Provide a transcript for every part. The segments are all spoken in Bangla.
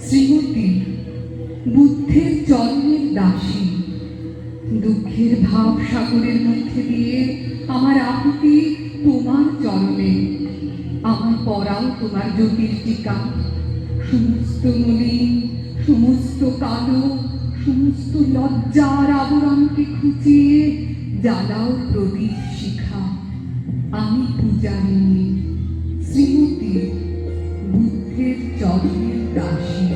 শ্রীমতী বুদ্ধের চরণের দাসী। দুঃখের ভাব সাগরের মধ্যে দিয়ে আমার আকুতি তোমার চরণে। আমার পরাও তোমার জ্যোতির টিকা। সমস্ত মলিন, সমস্ত কালো, সমস্ত লজ্জার আবরণকে খুঁচিয়ে জ্বালাও প্রদীপ শিখা। আমি পূজারিণী শ্রীমতী বুদ্ধের চরণের দাসী।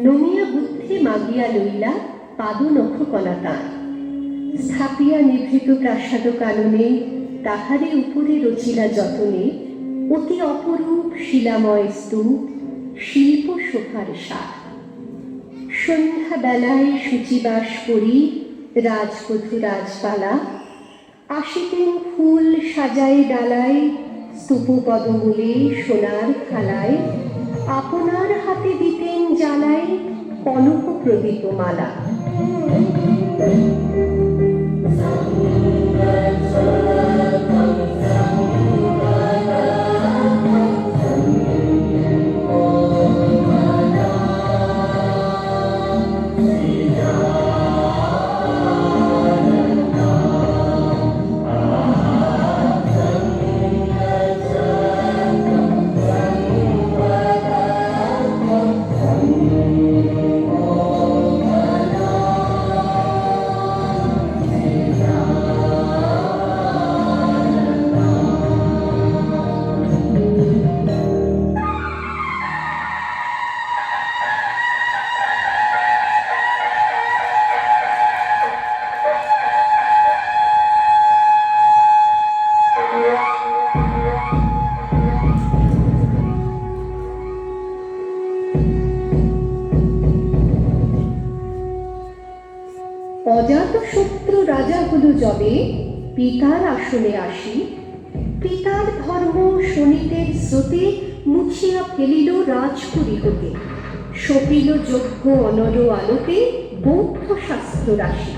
নমিয়া বুদ্ধি মাগিয়া লইলা পাদনখ কলাতার স্থাপিয়া নিভৃত প্রাসাদ কাননে তাহারে উপরে রচিলা যতনে অতি অপরূপ শিলাময় স্তূপ শিল্প শোভার সার। সন্ধ্যা বেলায় সূচিবাস করি রাজবধূ রাজবালা আসিতেন ফুল সাজায় ডালায় স্তূপ পদমূলে সোনার থালায় আপনার হাতে দিতেন জ্বালায় কনক প্রদীপ মালা। অজাতশত্রু রাজা হলো যবে পিতার আসনে আসি, পিতার ধর্ম শোনিতের স্রোতে মুছিয়া ফেলিল রাজপুরী হতে, সপিল যজ্ঞ অনর আলোতে বৌদ্ধ শাস্ত্র রাশি।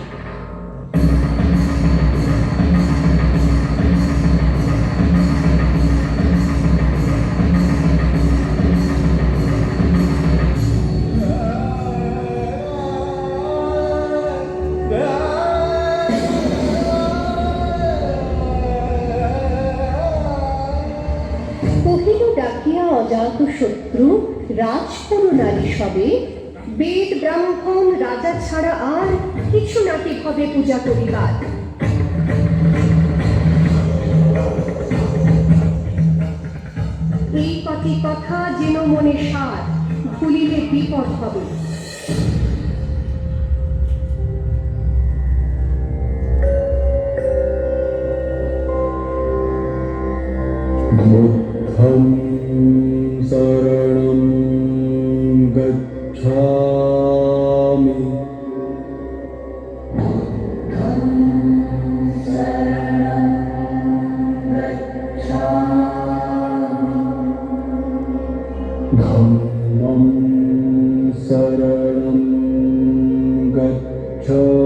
কহিল ডাকিয়া অজাত শত্রু রাজপুর নারী সবে, বেদ ব্রাহ্মণ রাজা ছাড়া আর কিছু নাকি হবে পূজা করিবার। এই কটি কথা যেন মনে সার, ভুলিলে বিপদ হবে। बुद्धं शरणं गच्छामि। धम्मं शरणं गच्छामि।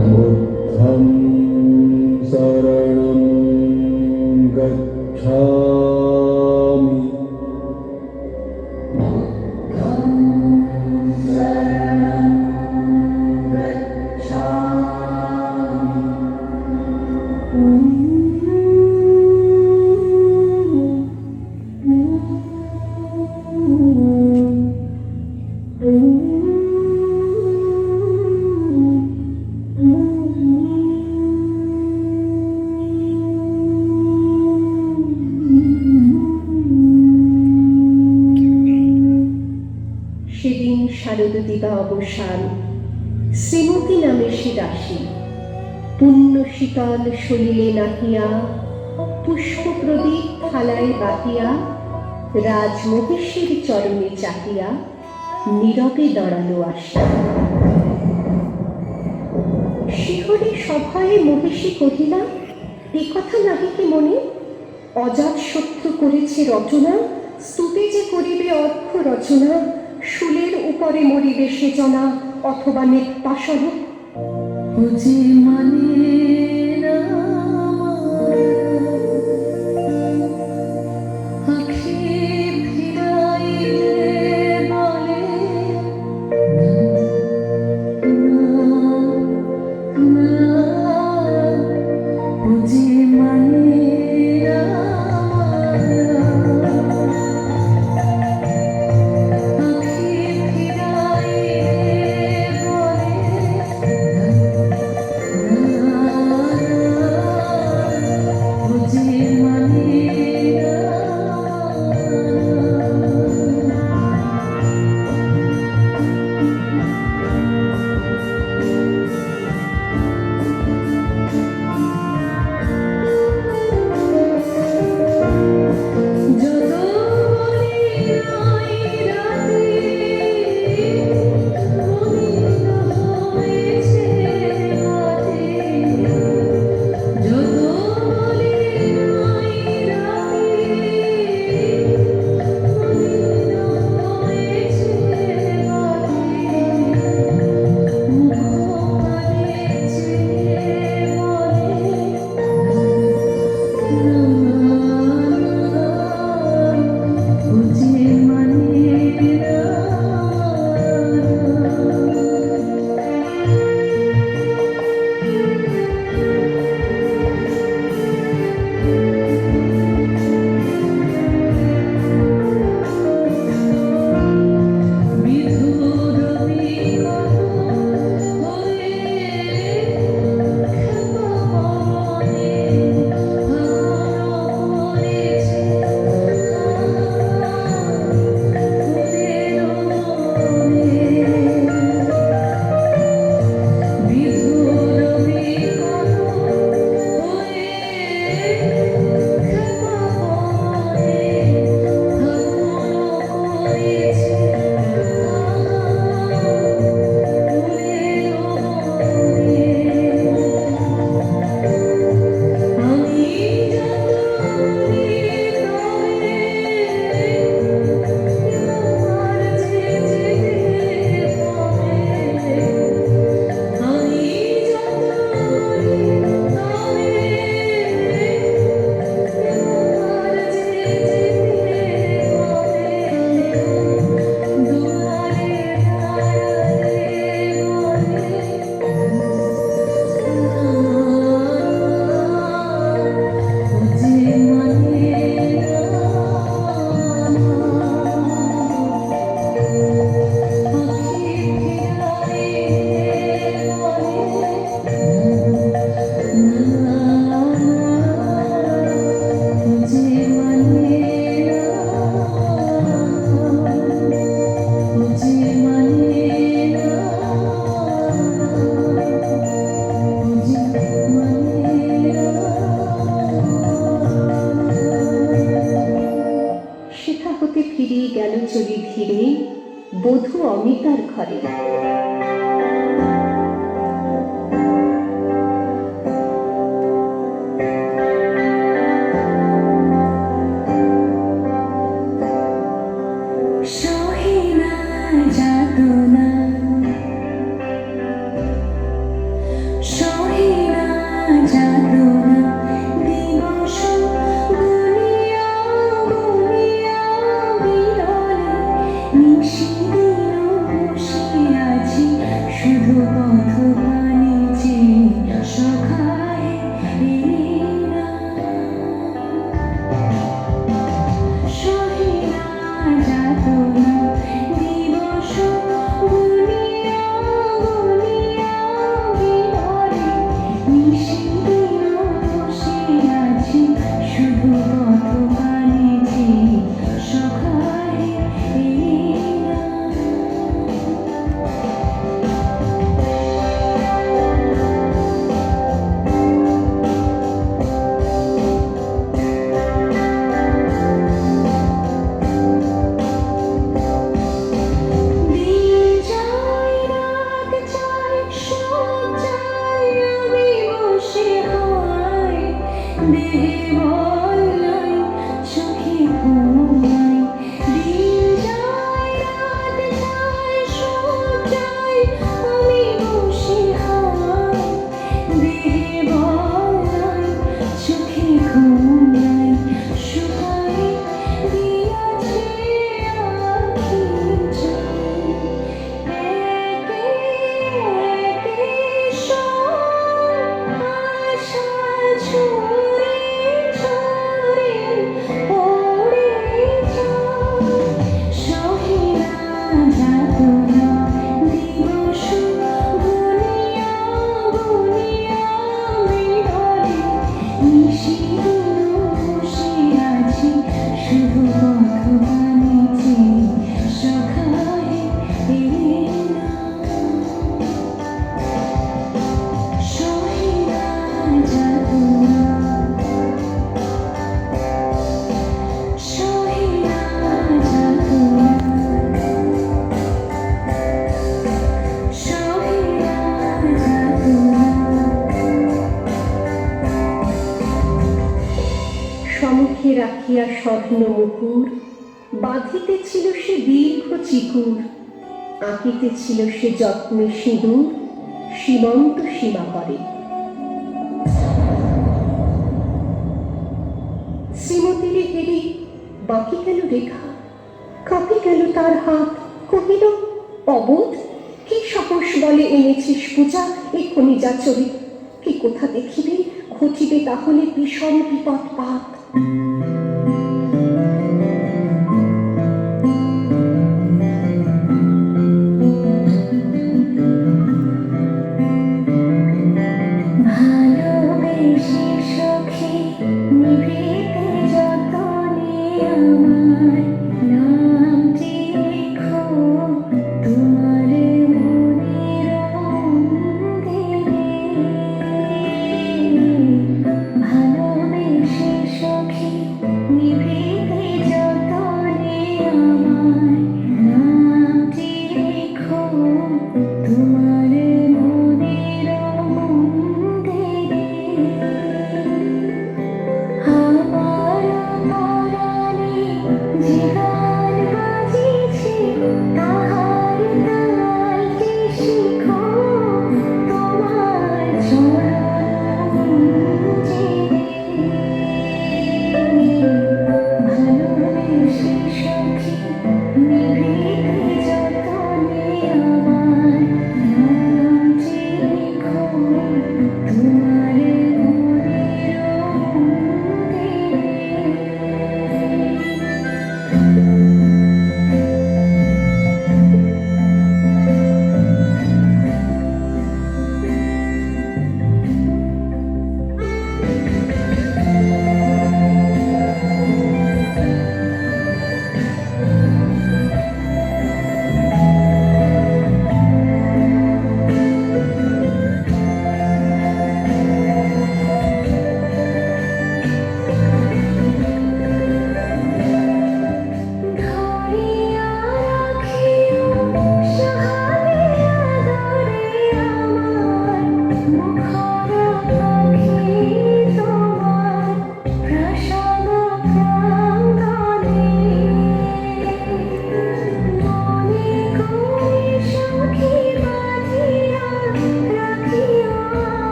बुद्धं शरणं गच्छामि। সেদিন শারদ দিবা অবসান, শ্রীমতী নামে সে দাসী, পুণ্য শীতল সলিলে নাহিয়া, পুষ্প প্রদীপ থালায় বাহিয়া, রাজমহিষীর চরণে চাহিয়া নীরবে দাঁড়ালো আসিয়া। শিহরে সভায় মহিষী কহিলা, এ কথা নাহি কি মনে? অজাত শত্রু করেছে রচনা, স্তুতি যে করিবে অর্থ রচনা, শুলের উপরে মরিবে সে জনা, অথবা নেত্পাশন। ও যে মানে না আঁখি ফিরাইলে বলে না, ও যে মানে না আঁখি ফিরাইলে বলে ফিরে বধূ অমিতার ঘরে। সহে না যাতনা, সহে না যাতনা, দিবস গুনিয়া গুনিয়া বিরলে, নিশিদিন বসে আছি শুধু পথ পানে চেয়ে, সখায় এলি না। সহে না যাতনা, দিবস গুনিয়া গুনিয়া বিরলে, নিশিদিন বসে আছি শুধু পথ পানে চেয়ে, সখায় এলি না। দিন যায় রাত যায় সব যায়, আমি বসে হায় দেহে বল নাই, চোখে ঘুম নাই। দিন যায় রাত যায় সব যায়, আমি বসে হায় দেহে বল নাই, চোখে ঘুম নাই। শুকায় দিয়াছে আখি জল, একে একে সব আশা ঝরে ঝরে পড়ে যায়। সহে না যাতনা, দিবস গুনিয়া গুনিয়া বিরলে, নিশিদিন বসে আছি শুধু পথ পানে চেয়ে, সখায় এলি না। সহে না যাতনা, সহে না যাতনা, সহে না যাতনা। সমুখে রাখিয়া স্বর্ণ মুকুর, বাঁধিতেছিল সে দীর্ঘ চিকুর, আঁকিতেছিল সে যত্নে সিঁদুর, সীমন্ত সীমা করে। শ্রীমতীরে হেরি বাকি গেল রেখা, কাঁপে গেল তার হাত, কহিল অবোধ, কি সাহস বলে এনেছিস পূজা এক্ষুনি যা চলে, কি কোথা দেখিবে ঘটিবে তাহলে বিষম বিপদ পাত। ভালোবেসে সখী নিভৃতে যতনে আমার নামটি লেখো তোমার মনের মন্দিরে। ভালোবেসে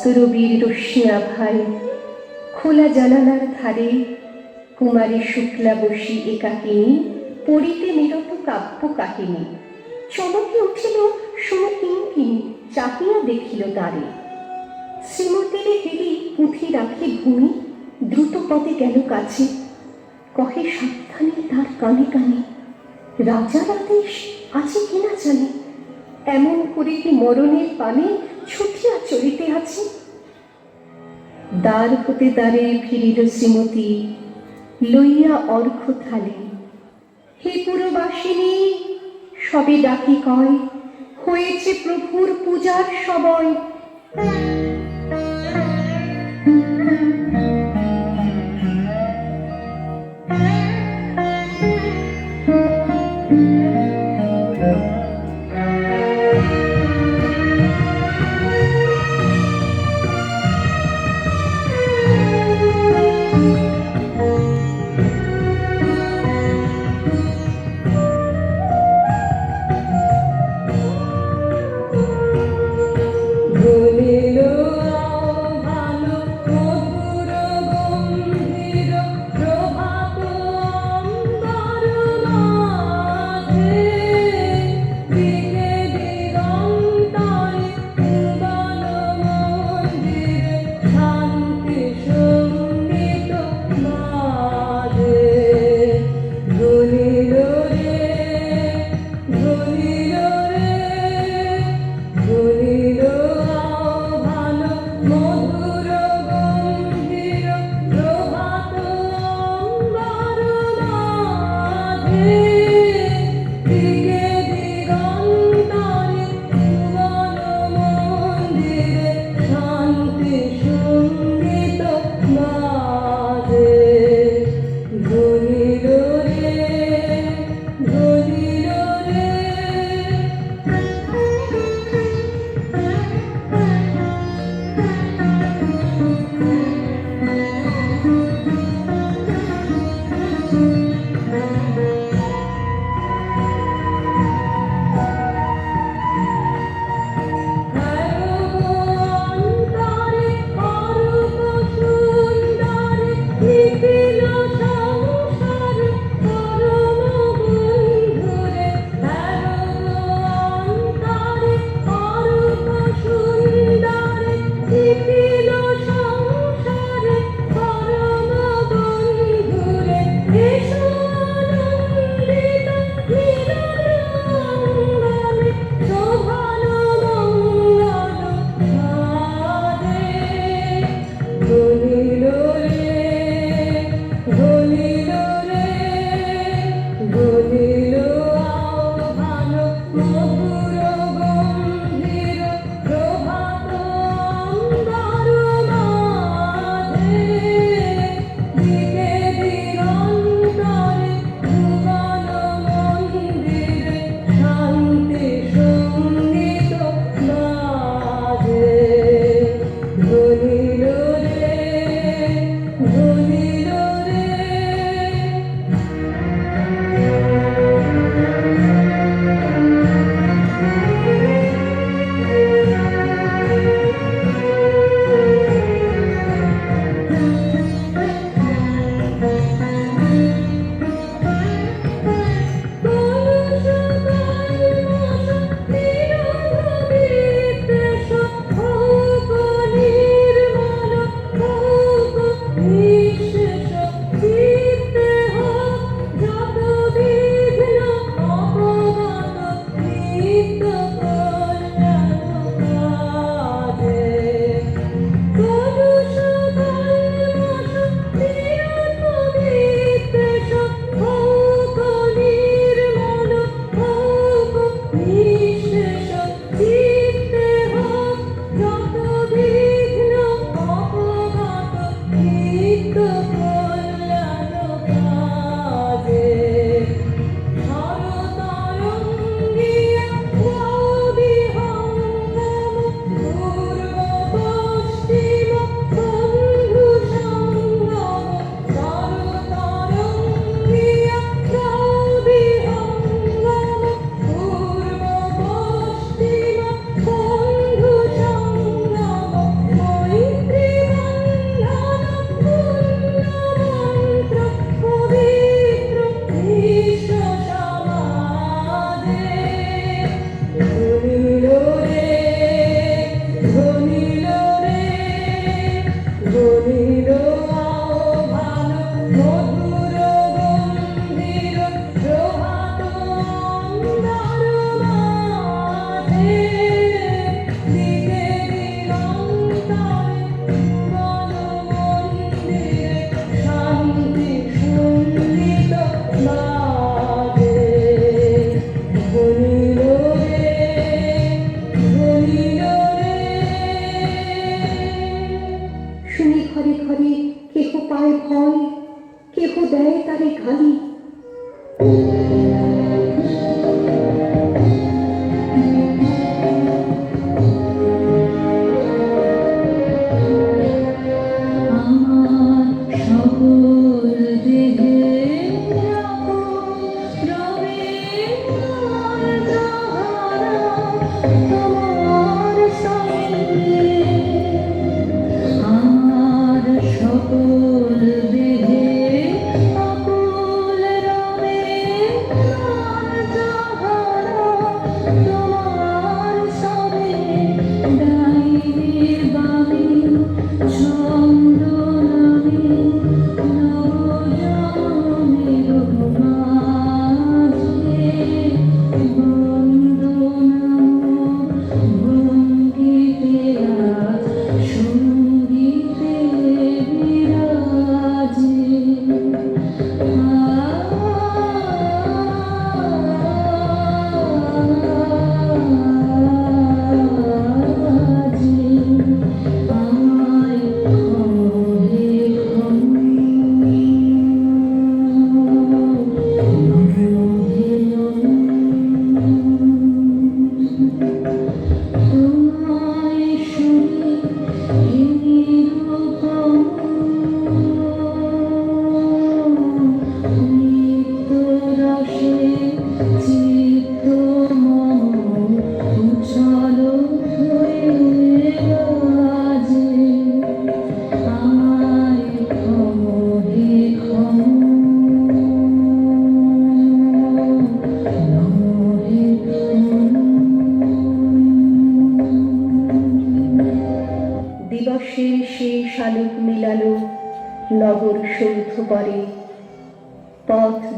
অস্তরবীর রশ্মি আভায় খোলা জানালার ধারে কুমারী শুক্লা বসি একাকিনী পড়িতে নিরত কাব্য কাহিনী। চমকে উঠিল শুনে কিঙ্কিণী, চাহিয়া দেখিল দ্বারে। শ্রীমতীর গিরি পুঁথি রাখি ভূমি, দ্রুত পদে গেল কাছে, কহে সাবধানে তার কানে কানে, রাজার আদেশ আছে কিনা জানে, এমন করে কি মরণের পানে ছুটিয়া চলিতে আছে। দ্বার হতে দ্বারে ফিরিল শ্রীমতী, লইয়া অর্ঘ থালি। হে পুরবাসিনী, সবে ডাকি কয়, হয়েছে প্রভুর পূজার সময়। ভুলিল ভালো মধুর গম্ভীর প্রভাত অম্বর মাঝে, দিকে দিগন্তায় ভুবন মন্দিরে শান্তি সঙ্গীত বাজে। ভুলিল রে, ভুলিল রে, ভুলিল ভালো মধুর গম্ভীর প্রভাত অম্বর মাঝে, দিকে দিগন্তারে ভুবন মন্দিরে শান্তি সঙ্গীত বাজে। ভুলিল রে, ভুলিল রে।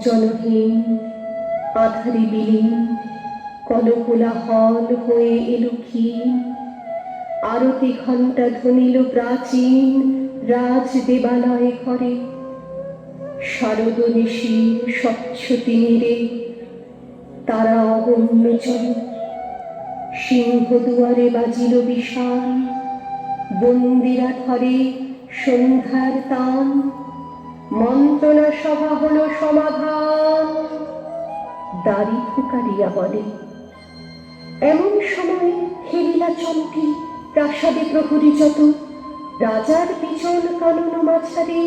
জনহীন আধারে বিলীন কলকোলাহল হয়ে এলো ক্ষীণ, আরতি ঘণ্টা ধ্বনিল প্রাচীন রাজ দেবালয় ঘরে। শারদ নিশীর স্বচ্ছ তিমিরে তারা অগণ্য চলে, সিংহ দুয়ারে বাজিল বিশাল, বন্দিরা ধরে সন্ধ্যার তান, মন্ত্রণা সভা হলো সমাধান। দাড়ি ফুকারিয়া বলে, এমন সময় হেরিলা চমকি প্রাসাদে প্রহরী যত, রাজার পিছন কানন মাঝারে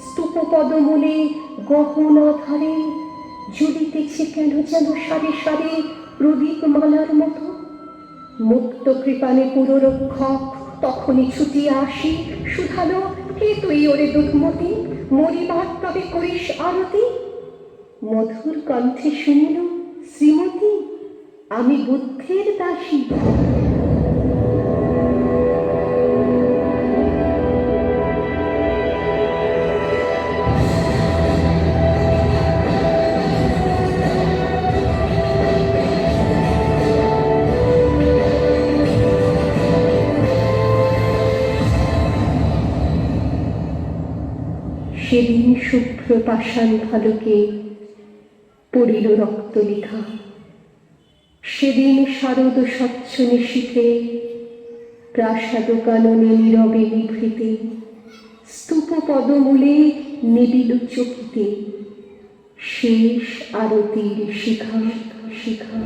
স্তূপ পদমূলে গহনা ধারে ঝুলিতেছে কেন যেন সারে সারে প্রদীপ মালার মতো। মুক্ত কৃপানে পুররক্ষক তখনই ছুটিয়া আসি, শুধালো, কে তুই ওরে দুধমতি, মরিবার তবে করিস আরতি। মধুর কণ্ঠে শুনিল, শ্রীমতী আমি বুদ্ধের দাসী। সেদিন শুভ্র পাষাণ ভালুকে পড়িল রক্ত লিখা, সেদিন শারদ স্বচ্ছ নিশীথে প্রাসাদ কাননে নীরবে নিভৃতে স্তূপ পদমূলে নিবিল চকিতে শেষ আরতির শিখা শিখা।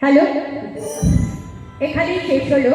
হ্যালো, এখানেই শেষ হলো